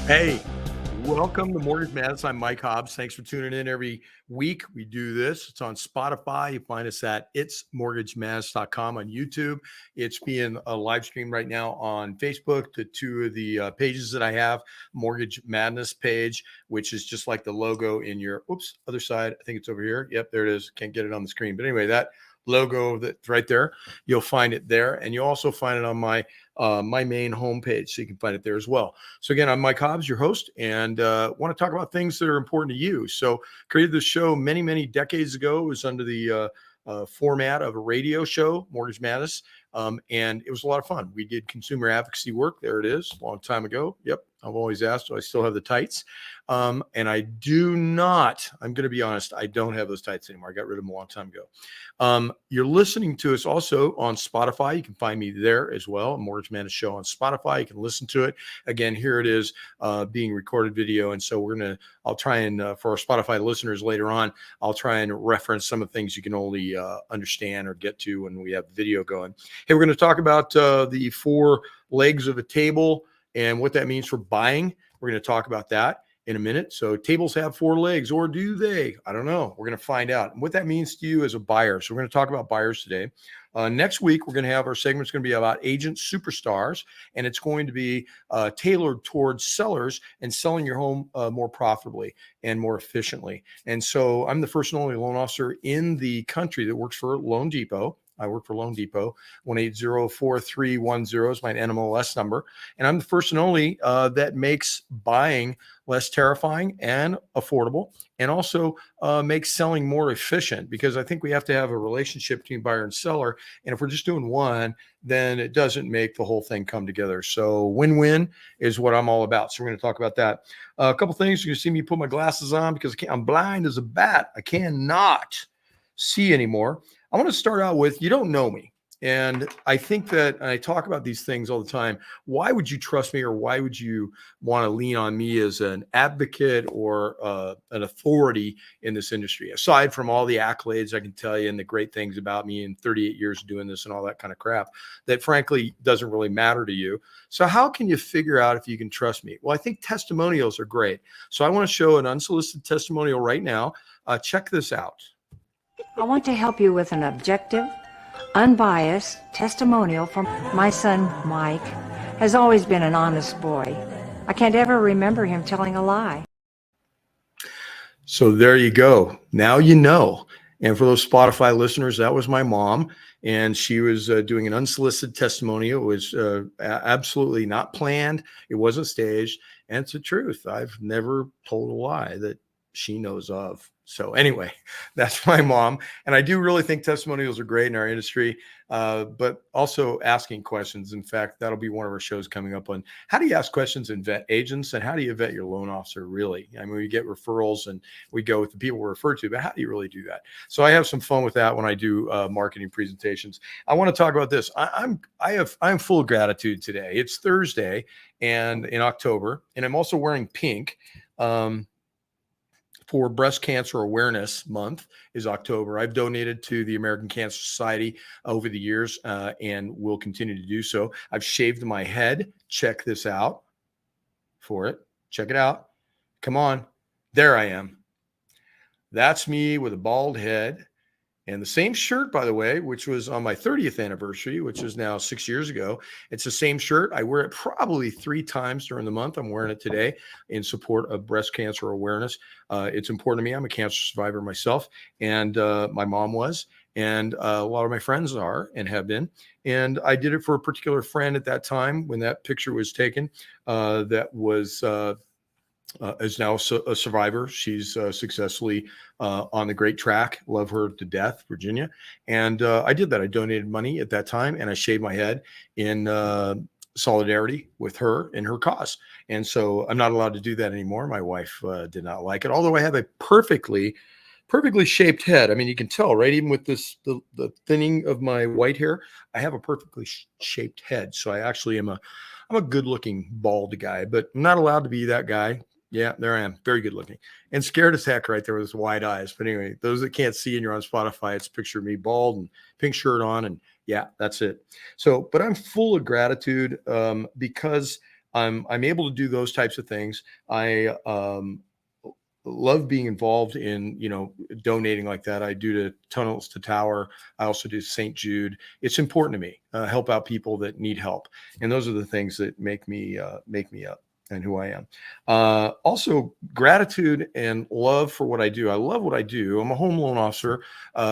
Hey, welcome to Mortgage Madness. I'm Mike Hobbs. Thanks for tuning in every week. We do this. It's on Spotify. You find us at itsmortgagemadness.com on YouTube. It's being a live stream right now on Facebook to two of the pages that I have. Mortgage Madness page, which is just like the logo in your, other side. I think it's over here. Yep, there it is. Can't get it on the screen. But anyway, that logo that's right there, you'll find it there. And you'll also find it on my main homepage, so you can find it there as well. So again, I'm Mike Hobbs, your host, and want to talk about things that are important to you. So created this show many decades ago. It was under the format of a radio show, Mortgage Madness, and it was a lot of fun. We did consumer advocacy work. There it is, a long time ago. Yep, I've always asked, do I still have the tights? And I do not. I'm going to be honest, I don't have those tights anymore. I got rid of them a long time ago. You're listening to us also on Spotify. You can find me there as well, Mortgage Madness Show on Spotify. You can listen to it. Again, here it is being recorded video. And so I'll try and, for our Spotify listeners later on, I'll try and reference some of the things you can only understand or get to when we have the video going. Hey, we're going to talk about the 4 legs of a table and what that means for buying. We're going to talk about that in a minute. So tables have 4 legs, or do they? I don't know. We're going to find out and what that means to you as a buyer. So we're going to talk about buyers today. Next week, we're going to have our segment's going to be about agent superstars, and it's going to be tailored towards sellers and selling your home more profitably and more efficiently. And so I'm the first and only loan officer in the country that works for Loan Depot. I work for Loan Depot. 1-800-4310 is my NMLS number. And I'm the first and only that makes buying less terrifying and affordable, and also makes selling more efficient, because I think we have to have a relationship between buyer and seller. And if we're just doing one, then it doesn't make the whole thing come together. So win-win is what I'm all about. So we're going to talk about that. A couple things. You can see me put my glasses on because I'm blind as a bat. I cannot see anymore. I want to start out with, you don't know me. And I think that, and I talk about these things all the time. Why would you trust me, or why would you want to lean on me as an advocate or an authority in this industry? Aside from all the accolades I can tell you and the great things about me in 38 years doing this and all that kind of crap that frankly doesn't really matter to you. So how can you figure out if you can trust me? Well, I think testimonials are great. So I want to show an unsolicited testimonial right now. Check this out. I want to help you with an objective, unbiased testimonial from my son, Mike. Has always been an honest boy. I can't ever remember him telling a lie. So there you go. Now you know. And for those Spotify listeners, that was my mom, and she was doing an unsolicited testimonial. It was absolutely not planned. It wasn't staged. And it's the truth. I've never told a lie that she knows of. So anyway, that's my mom. And I do really think testimonials are great in our industry, but also asking questions. In fact, that'll be one of our shows coming up on how do you ask questions and vet agents, and how do you vet your loan officer really? I mean, we get referrals and we go with the people we're referred to, but how do you really do that? So I have some fun with that when I do marketing presentations. I want to talk about this. I'm full of gratitude today. It's Thursday and in October, and I'm also wearing pink. For Breast Cancer Awareness Month is October. I've donated to the American Cancer Society over the years and will continue to do so. I've shaved my head. Check this out for it. Check it out. Come on. There I am. That's me with a bald head. And the same shirt, by the way, which was on my 30th anniversary, which is now 6 years ago. It's the same shirt. I wear it probably 3 times during the month. I'm wearing it today in support of breast cancer awareness. It's important to me. I'm a cancer survivor myself, and my mom was, and a lot of my friends are and have been. And I did it for a particular friend at that time when that picture was taken. That was is now a survivor. She's successfully on the great track. Love her to death, Virginia. And I did that. I donated money at that time, and I shaved my head in solidarity with her and her cause. And so I'm not allowed to do that anymore. My wife did not like it, although I have a perfectly shaped head. I mean, you can tell, right? Even with the thinning of my white hair, I have a perfectly shaped head. So I actually I'm a good looking bald guy, but I'm not allowed to be that guy. Yeah, there I am. Very good looking and scared as heck right there with his wide eyes. But anyway, those that can't see and you're on Spotify, it's a picture of me bald and pink shirt on. And yeah, that's it. So, but I'm full of gratitude because I'm able to do those types of things. I love being involved in, donating like that. I do to Tunnels to Tower. I also do St. Jude. It's important to me, help out people that need help. And those are the things that make me up and who I am. Also, gratitude and love for what I do. I love what I do. I'm a home loan officer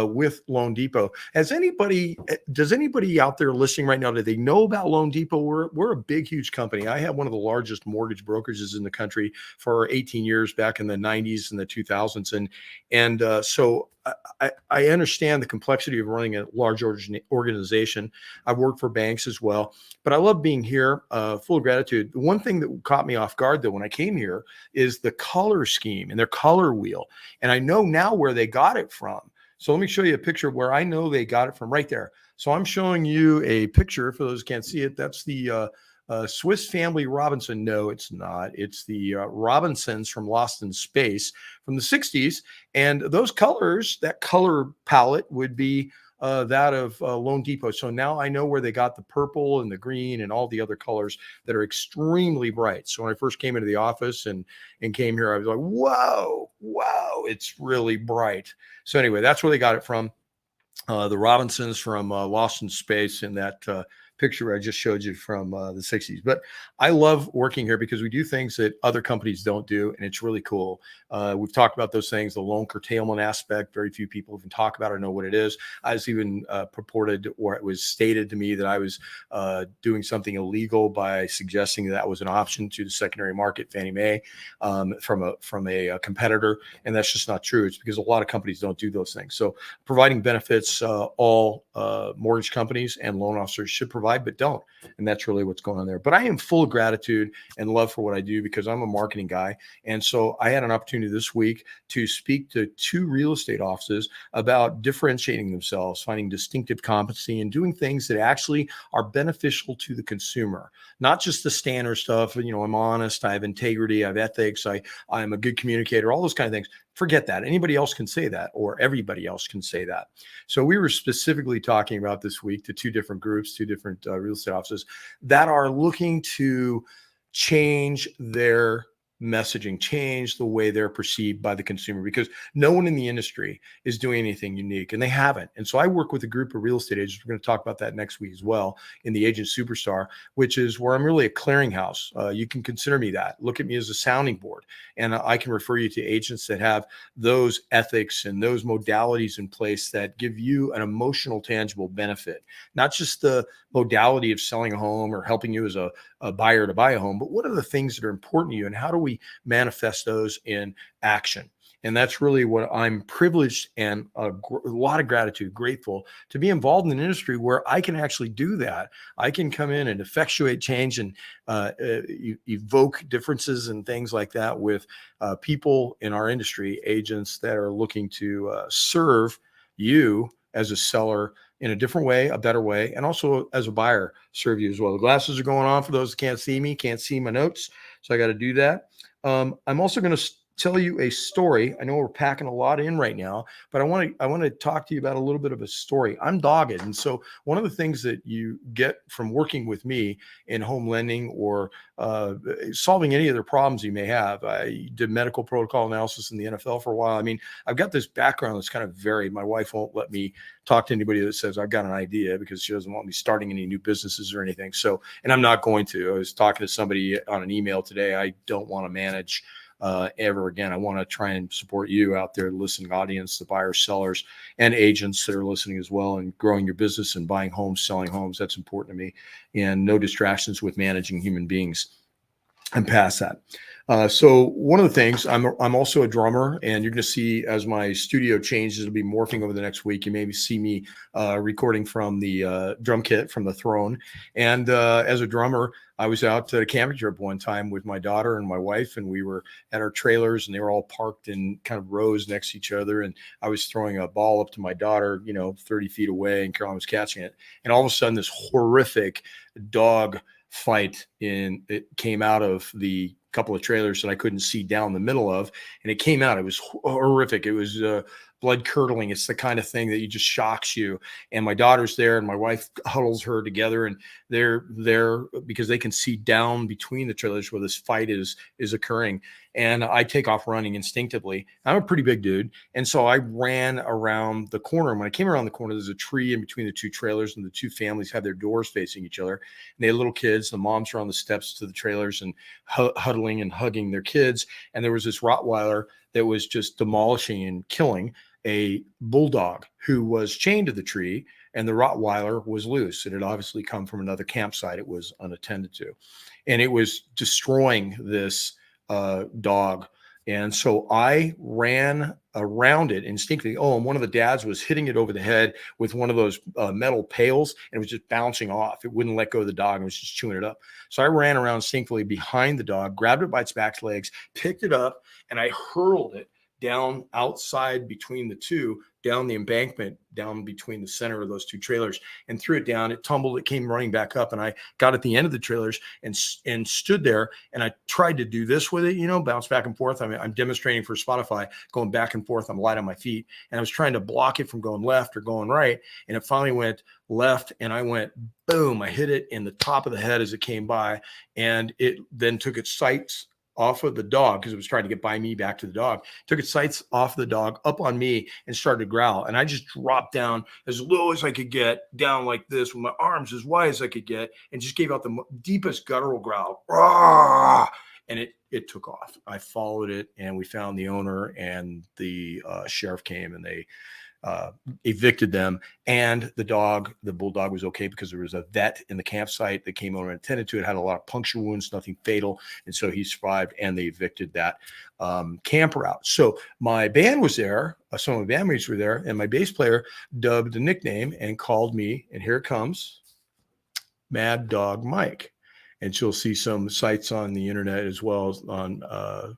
with Loan Depot. Does anybody out there listening right now, do they know about Loan Depot? We're a big, huge company. I have one of the largest mortgage brokerages in the country for 18 years back in the 90s and the 2000s. So I understand the complexity of running a large organization. I've worked for banks as well, but I love being here, full of gratitude. The one thing that caught me off guard, though, when I came here is the color scheme and their color wheel. And I know now where they got it from. So let me show you a picture of where I know they got it from right there. So I'm showing you a picture for those who can't see it. That's the Swiss Family Robinson. No, it's not. It's the Robinsons from Lost in Space from the 60s. And those colors, that color palette would be that of Loan Depot. So now I know where they got the purple and the green and all the other colors that are extremely bright. So when I first came into the office and came here, I was like, whoa, it's really bright. So anyway, that's where they got it from. The Robinsons from Lost in Space in that picture I just showed you from the 60s. But I love working here because we do things that other companies don't do, and it's really cool. We've talked about those things, the loan curtailment aspect. Very few people even talk about it or know what it is. I was even purported, or it was stated to me that I was doing something illegal by suggesting that was an option to the secondary market, Fannie Mae, from a competitor. And that's just not true. It's because a lot of companies don't do those things. So providing benefits, all mortgage companies and loan officers should provide, but don't. And that's really what's going on there. But I am full of gratitude and love for what I do because I'm a marketing guy. And so I had an opportunity this week to speak to 2 real estate offices about differentiating themselves, finding distinctive competency, and doing things that actually are beneficial to the consumer, not just the standard stuff. I'm honest, I have integrity, I have ethics, I'm a good communicator, all those kind of things. Forget that. Anybody else can say that, or everybody else can say that. So we were specifically talking about this week to 2 different groups, 2 different real estate offices that are looking to change their messaging, change the way they're perceived by the consumer, because no one in the industry is doing anything unique, and they haven't. And so I work with a group of real estate agents. We're going to talk about that next week as well in the Agent Superstar, which is where I'm really a clearinghouse. You can consider me that. Look at me as a sounding board, and I can refer you to agents that have those ethics and those modalities in place that give you an emotional, tangible benefit, not just the modality of selling a home or helping you as a buyer to buy a home, but what are the things that are important to you, and how do we manifest those in action? And that's really what I'm privileged and a lot of gratitude, grateful to be involved in an industry where I can actually do that. I can come in and effectuate change and evoke differences and things like that with people in our industry, agents that are looking to serve you as a seller in a different way, a better way, and also as a buyer, serve you as well. The glasses are going on for those that can't see me, can't see my notes, so I got to do that. I'm also going to tell you a story. I know we're packing a lot in right now, but I want to talk to you about a little bit of a story. I'm dogged, and so one of the things that you get from working with me in home lending or solving any other problems you may have. I did medical protocol analysis in the NFL for a while. I mean, I've got this background that's kind of varied. My wife won't let me talk to anybody that says I've got an idea because she doesn't want me starting any new businesses or anything. So, and I'm not going to. I was talking to somebody on an email today. I don't want to manage ever again. I want to try and support you out there, the listening audience, the buyers, sellers, and agents that are listening as well, and growing your business and buying homes, selling homes. That's important to me. And no distractions with managing human beings. I'm past that. So one of the things, I'm also a drummer, and you're going to see as my studio changes, it'll be morphing over the next week. You maybe see me recording from the drum kit from the throne. And as a drummer, I was out at a camping trip one time with my daughter and my wife, and we were at our trailers, and they were all parked in kind of rows next to each other. And I was throwing a ball up to my daughter, 30 feet away, and Caroline was catching it. And all of a sudden, this horrific dog fight it came out of the couple of trailers that I couldn't see down the middle of, and it came out. It was horrific. It was blood curdling. It's the kind of thing that you just shocks you. And my daughter's there, and my wife huddles her together, and they're there because they can see down between the trailers where this fight is occurring. And I take off running instinctively. I'm a pretty big dude, and so I ran around the corner. And when I came around the corner, there's a tree in between the two trailers, and the two families have their doors facing each other. And they had little kids. The moms are on the steps to the trailers and huddling and hugging their kids. And there was this Rottweiler that was just demolishing and killing a bulldog who was chained to the tree, and the Rottweiler was loose. It had obviously come from another campsite. It was unattended to, and it was destroying this dog. And so I ran around it instinctively. Oh, and one of the dads was hitting it over the head with one of those metal pails, and it was just bouncing off. It wouldn't let go of the dog and was just chewing it up. So I ran around instinctively behind the dog, grabbed it by its back legs, picked it up, and I hurled it down outside between the two, down the embankment, down between the center of those two trailers, and threw it down. It tumbled, it came running back up, and I got at the end of the trailers and stood there, and I tried to do this with it, bounce back and forth. I'm demonstrating for Spotify, going back and forth. I'm light on my feet, and I was trying to block it from going left or going right, and it finally went left, and I went boom. I hit it in the top of the head as it came by, and it then took its sights off of the dog because it was trying to get by me back to the dog, took its sights off the dog up on me and started to growl. And I just dropped down as low as I could get, down like this with my arms as wide as I could get, and just gave out the deepest guttural growl. Rawr! And it took off. I followed it, and we found the owner, and the sheriff came, and they evicted them. And the bulldog was okay because there was a vet in the campsite that came over and attended to it, had a lot of puncture wounds, nothing fatal. And so he survived, and they evicted that camper out. So my band was there. Some of my bandmates were there, and my bass player dubbed a nickname and called me, and here it comes, Mad Dog Mike. And you'll see some sites on the internet as well as on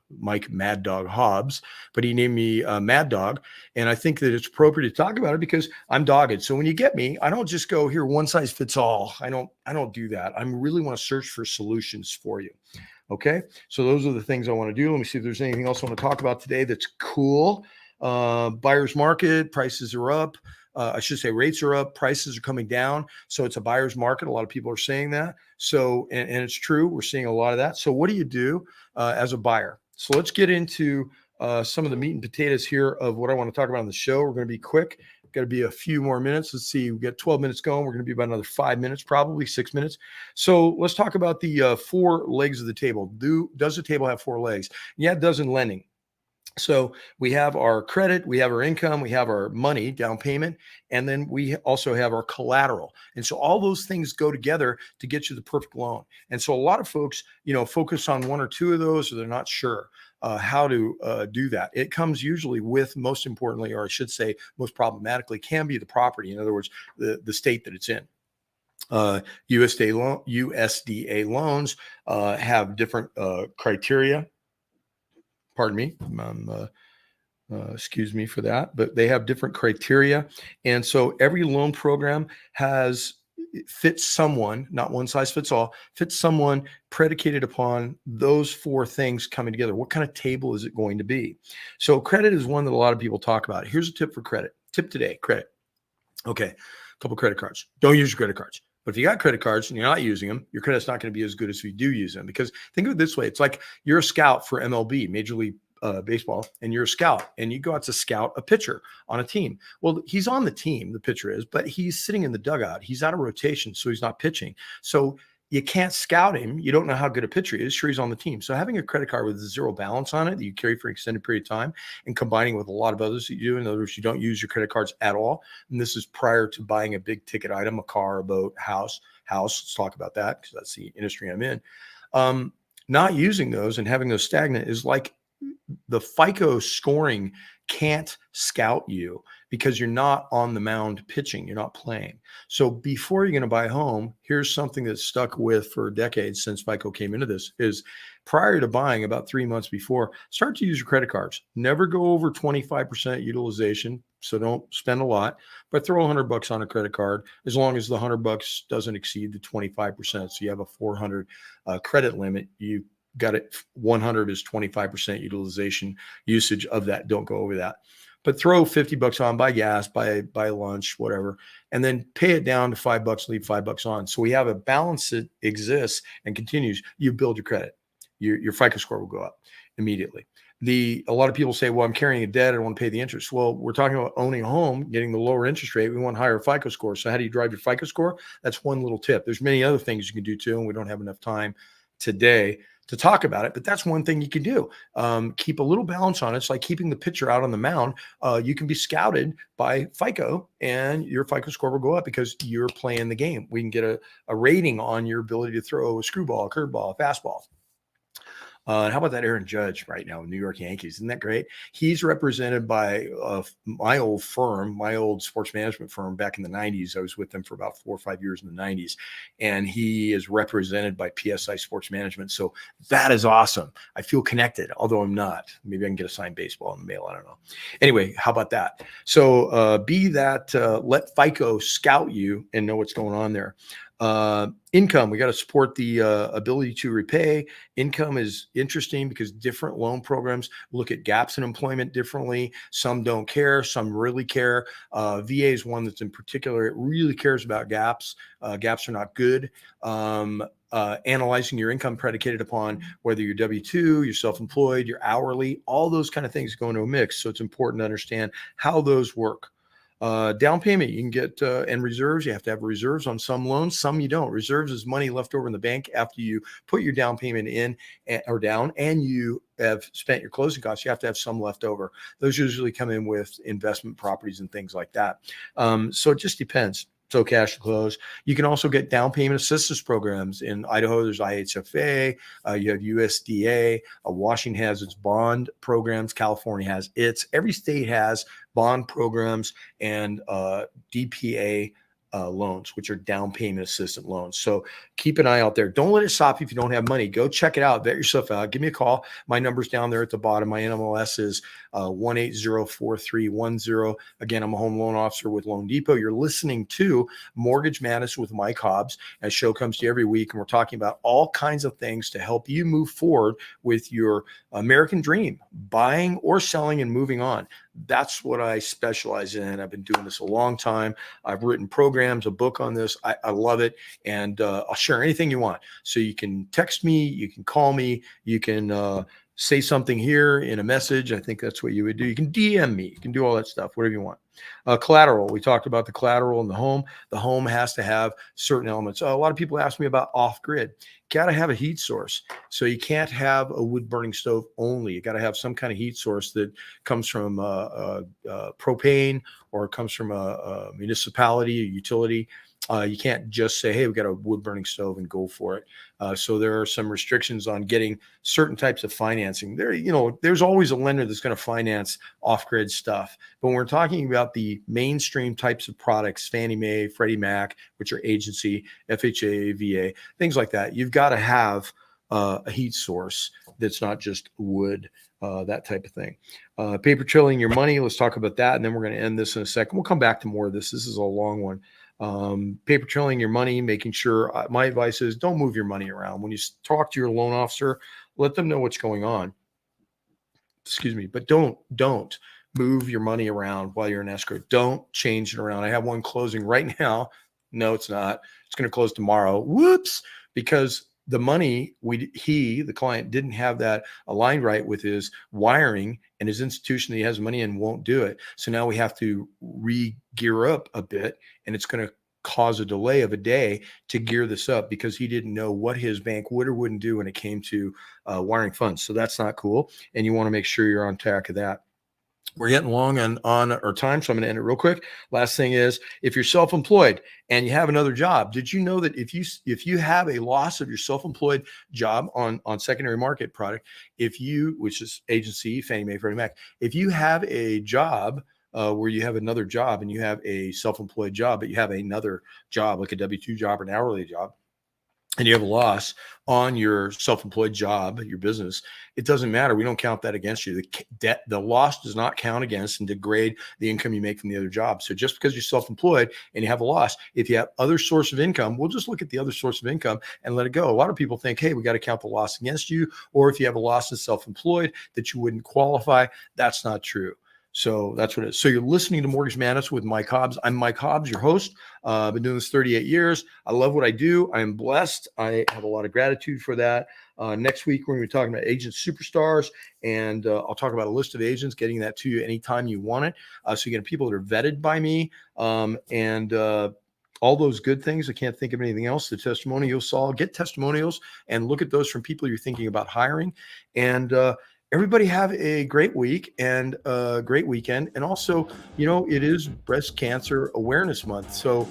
Mike Mad Dog Hobbs, but he named me Mad Dog. And I think that it's appropriate to talk about it because I'm dogged. So when you get me, I don't just go here, one size fits all. I don't do that. I really want to search for solutions for you. Okay. So those are the things I want to do. Let me see if there's anything else I want to talk about today that's cool. Buyer's market, prices are up. I should say rates are up, prices are coming down. So it's a buyer's market. A lot of people are saying that. So, and it's true. We're seeing a lot of that. So what do you do as a buyer? So let's get into some of the meat and potatoes here of what I want to talk about on the show. We're going to be quick. Got to be a few more minutes. Let's see. We got 12 minutes going. We're going to be about another 5 minutes, probably 6 minutes. So let's talk about the 4 legs of the table. Does the table have 4 legs? Yeah, it does in lending. So we have our credit, we have our income, we have our money, down payment, and then we also have our collateral. And so all those things go together to get you the perfect loan. And so a lot of folks, focus on 1 or 2 of those, or they're not sure how to do that. It comes usually with, most importantly, or I should say most problematically, can be the property. In other words, the state that it's in. USDA loans have different criteria. Pardon me, excuse me for that, but they have different criteria. And so every loan program fits someone, not one size fits all, fits someone predicated upon those 4 things coming together. What kind of table is it going to be? So credit is one that a lot of people talk about. Here's a tip for credit. Tip today, credit. Okay, a couple credit cards. Don't use your credit cards. But if you got credit cards and you're not using them, your credit's not going to be as good as if you do use them. Because think of it this way. It's like you're a scout for MLB, Major League Baseball, and you're a scout, and you go out to scout a pitcher on a team. Well, he's on the team, the pitcher is, but he's sitting in the dugout. He's out of rotation, so he's not pitching. So you can't scout him. You don't know how good a pitcher he is. Sure, he's on the team. So having a credit card with 0 balance on it that you carry for an extended period of time and combining with a lot of others that you do, in other words, you don't use your credit cards at all. And this is prior to buying a big ticket item, a car, a boat, house. Let's talk about that because that's the industry I'm in. Not using those and having those stagnant is like the FICO scoring can't scout you because you're not on the mound pitching, you're not playing. So before you're going to buy a home, here's something that's stuck with for decades since FICO came into this is prior to buying, about 3 months before, start to use your credit cards. Never go over 25% utilization. So don't spend a lot, but throw $100 on a credit card as long as the $100 doesn't exceed the 25%. So you have a 400 credit limit. You got it. 100 is 25% utilization usage of that. Don't go over that. But throw $50 on, buy gas, buy lunch, whatever, and then pay it down to $5, leave $5 on. So we have a balance that exists and continues. You build your credit. Your FICO score will go up immediately. A lot of people say, well, I'm carrying a debt. I don't want to pay the interest. Well, we're talking about owning a home, getting the lower interest rate. We want higher FICO score. So how do you drive your FICO score? That's one little tip. There's many other things you can do too, and we don't have enough time today to talk about it, but that's one thing you can do. Keep a little balance on it. It's like keeping the pitcher out on the mound. You can be scouted by FICO and your FICO score will go up because you're playing the game. We can get a rating on your ability to throw a screwball, a curveball, a fastball. And how about that Aaron Judge right now, New York Yankees? Isn't that great? He's represented by my old firm, my old sports management firm back in the 90s. I was with them for about 4 or 5 years in the 90s. And he is represented by PSI Sports Management. So that is awesome. I feel connected, although I'm not. Maybe I can get a signed baseball in the mail. I don't know. Anyway, how about that? So let FICO scout you and know what's going on there. Income, we got to support the ability to repay. Income is interesting because different loan programs look at gaps in employment differently. Some don't care, some really care. VA is one that's in particular, it really cares about gaps. Gaps are not good. Analyzing your income predicated upon whether you're W-2, you're self-employed, you're hourly, all those kind of things go into a mix. So it's important to understand how those work. Down payment, you can get, and reserves, you have to have reserves on some loans, some you don't. Reserves is money left over in the bank after you put your down payment in or down and you have spent your closing costs. You have to have some left over. Those usually come in with investment properties and things like that. So it just depends. So cash to close. You can also get down payment assistance programs. In Idaho, there's IHFA, you have USDA, Washington has its bond programs, California has its, every state has bond programs and DPA loans, which are down payment assistant loans. So keep an eye out there. Don't let it stop you if you don't have money. Go check it out. Vet yourself out. Give me a call. My number's down there at the bottom. My NMLS is 1804310. Again, I'm a home loan officer with Loan Depot. You're listening to Mortgage Madness with Mike Hobbs. That show comes to you every week, and we're talking about all kinds of things to help you move forward with your American dream, buying or selling and moving on. That's what I specialize in. I've been doing this a long time. I've written programs, a book on this. I love it. And I'll share anything you want. So you can text me, you can call me, you can say something here in a message. I think that's what you would do. You can DM me. You can do all that stuff, whatever you want. Collateral. We talked about the collateral in the home. The home has to have certain elements. A lot of people ask me about off-grid. Got to have a heat source. So you can't have a wood-burning stove only. You got to have some kind of heat source that comes from propane or comes from a municipality, a utility. You can't just say, hey, we got a wood-burning stove and go for it. So there are some restrictions on getting certain types of financing. There's always a lender that's going to finance off-grid stuff. But when we're talking about the mainstream types of products, Fannie Mae, Freddie Mac, which are agency, FHA, VA, things like that, you've got to have a heat source that's not just wood, that type of thing. Paper trailing your money. Let's talk about that. And then we're going to end this in a second. We'll come back to more of this. This is a long one. Paper trailing your money, making sure, my advice is don't move your money around. When you talk to your loan officer, let them know what's going on. Excuse me, but don't move your money around while you're in escrow. Don't change it around. I have one closing right now. No, it's not. It's going to close tomorrow. Whoops. Because the money, the client didn't have that aligned right with his wiring, and his institution that he has money in won't do it. So now we have to re-gear up a bit, and it's going to cause a delay of a day to gear this up because he didn't know what his bank would or wouldn't do when it came to wiring funds. So that's not cool. And you want to make sure you're on track of that. We're getting long on our time, so I'm going to end it real quick. Last thing is, if you're self-employed and you have another job, did you know that if you have a loss of your self-employed job on secondary market product, which is agency, Fannie Mae, Freddie Mac, if you have a job where you have another job and you have a self-employed job, but you have another job like a W-2 job or an hourly job, and you have a loss on your self-employed job, your business, it doesn't matter. We don't count that against you. The loss does not count against and degrade the income you make from the other job. So just because you're self-employed and you have a loss, if you have other source of income, we'll just look at the other source of income and let it go. A lot of people think, hey, we got to count the loss against you. Or if you have a loss as self-employed that you wouldn't qualify, that's not true. So that's what it is. So you're listening to Mortgage Madness with Mike Hobbs. I'm Mike Hobbs, your host. I've been doing this 38 years. I love what I do. I am blessed. I have a lot of gratitude for that. Next week, we're going to be talking about agent superstars, and I'll talk about a list of agents, getting that to you anytime you want it. So you get people that are vetted by me, and all those good things. I can't think of anything else. The testimonials, Saul, get testimonials and look at those from people you're thinking about hiring. And everybody have a great week and a great weekend. And also, it is Breast Cancer Awareness Month. So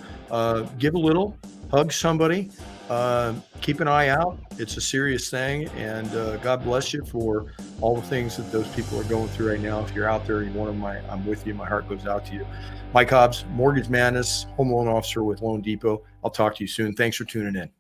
give a little, hug somebody, keep an eye out. It's a serious thing. And God bless you for all the things that those people are going through right now. If you're out there, you're one of I'm with you. My heart goes out to you. Mike Hobbs, Mortgage Madness, home loan officer with Loan Depot. I'll talk to you soon. Thanks for tuning in.